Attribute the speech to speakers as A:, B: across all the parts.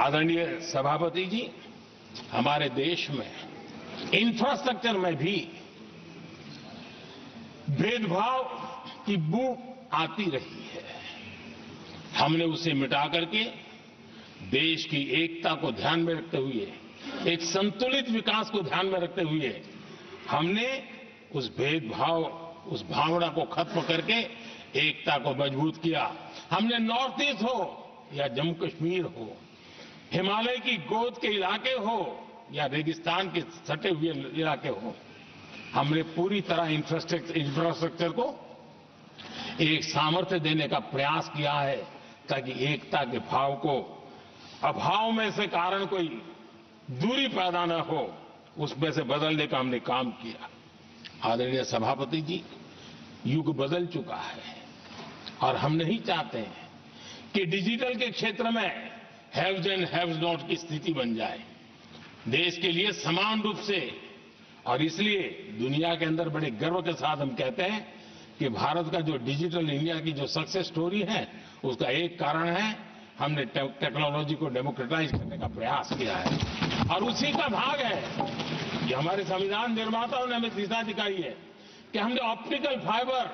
A: आदरणीय सभापति जी, हमारे देश में इंफ्रास्ट्रक्चर में भी भेदभाव की बू आती रही है। हमने उसे मिटा करके देश की एकता को ध्यान में रखते हुए, एक संतुलित विकास को ध्यान में रखते हुए हमने उस भेदभाव, उस भावना को खत्म करके एकता को मजबूत किया। हमने नॉर्थ ईस्ट हो या जम्मू कश्मीर हो, हिमालय की गोद के इलाके हो या रेगिस्तान के सटे हुए इलाके हो, हमने पूरी तरह इंफ्रास्ट्रक्चर को एक सामर्थ्य देने का प्रयास किया है ताकि एकता के भाव को अभाव में से कारण कोई दूरी पैदा न हो, उसमें से बदलने का हमने काम किया। आदरणीय सभापति जी, युग बदल चुका है और हम नहीं चाहते हैं कि डिजिटल के क्षेत्र में हैव्स एंड हैव्स नॉट की स्थिति बन जाए। देश के लिए समान रूप से, और इसलिए दुनिया के अंदर बड़े गर्व के साथ हम कहते हैं कि भारत का जो डिजिटल इंडिया की जो सक्सेस स्टोरी है, उसका एक कारण है हमने टेक्नोलॉजी को डेमोक्रेटाइज करने का प्रयास किया है। और उसी का भाग है कि हमारे संविधान निर्माताओं ने हमें दिशा दिखाई है कि हमने ऑप्टिकल फाइबर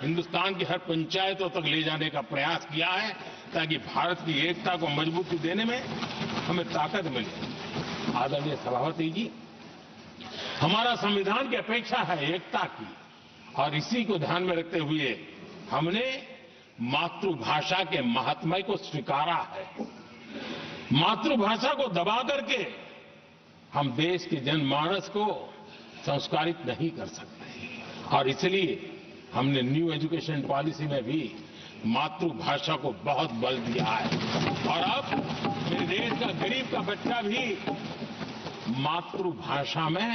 A: हिंदुस्तान की हर पंचायतों तक ले जाने का प्रयास किया है ताकि भारत की एकता को मजबूती देने में हमें ताकत मिले। आदरणीय सभापति जी, हमारा संविधान की अपेक्षा है एकता की, और इसी को ध्यान में रखते हुए हमने मातृभाषा के महात्म्य को स्वीकारा है। मातृभाषा को दबा करके हम देश के जनमानस को संस्कारित नहीं कर सकते, और इसलिए हमने न्यू एजुकेशन पॉलिसी में भी मातृभाषा को बहुत बल दिया है। और अब मेरे देश का गरीब का बच्चा भी मातृभाषा में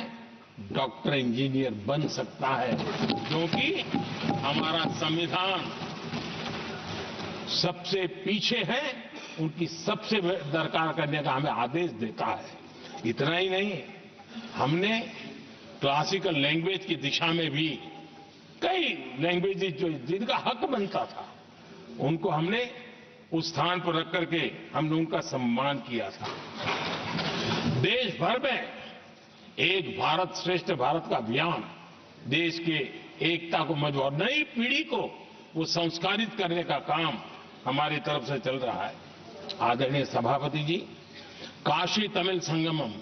A: डॉक्टर, इंजीनियर बन सकता है, क्योंकि हमारा संविधान सबसे पीछे है, उनकी सबसे दरकार करने का हमें आदेश देता है। इतना ही नहीं, हमने क्लासिकल लैंग्वेज की दिशा में भी कई लैंग्वेजेज जो जिनका हक बनता था, उनको हमने उस स्थान पर रख करके हमने उनका सम्मान किया था। देश भर में एक भारत श्रेष्ठ भारत का अभियान देश के एकता को मजबूत और नई पीढ़ी को वो संस्कारित करने का काम हमारी तरफ से चल रहा है। आदरणीय सभापति जी, काशी तमिल संगमम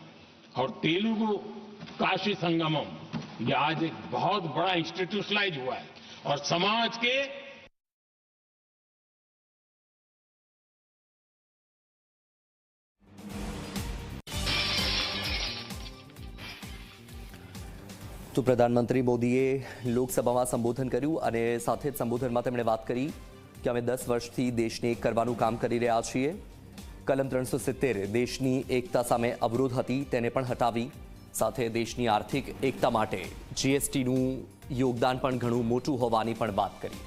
A: और तेलुगु काशी संगमम ये आज एक बहुत बड़ा इंस्टीट्यूशनलाइज हुआ है और समाज के
B: તો પ્રધાનમંત્રી મોદીએ લોકસભામાં સંબોધન કર્યું અને સાથે જ સંબોધનમાં તેમણે વાત કરી કે અમે 10 વર્ષથી દેશને એક કરવાનું કામ કરી રહ્યા છીએ। કલમ 370 દેશની એકતા સામે અવરોધ હતી, તેને પણ હટાવી, સાથે દેશની આર્થિક એકતા માટે જીએસટીનું યોગદાન પણ ઘણું મોટું હોવાની પણ વાત કરી।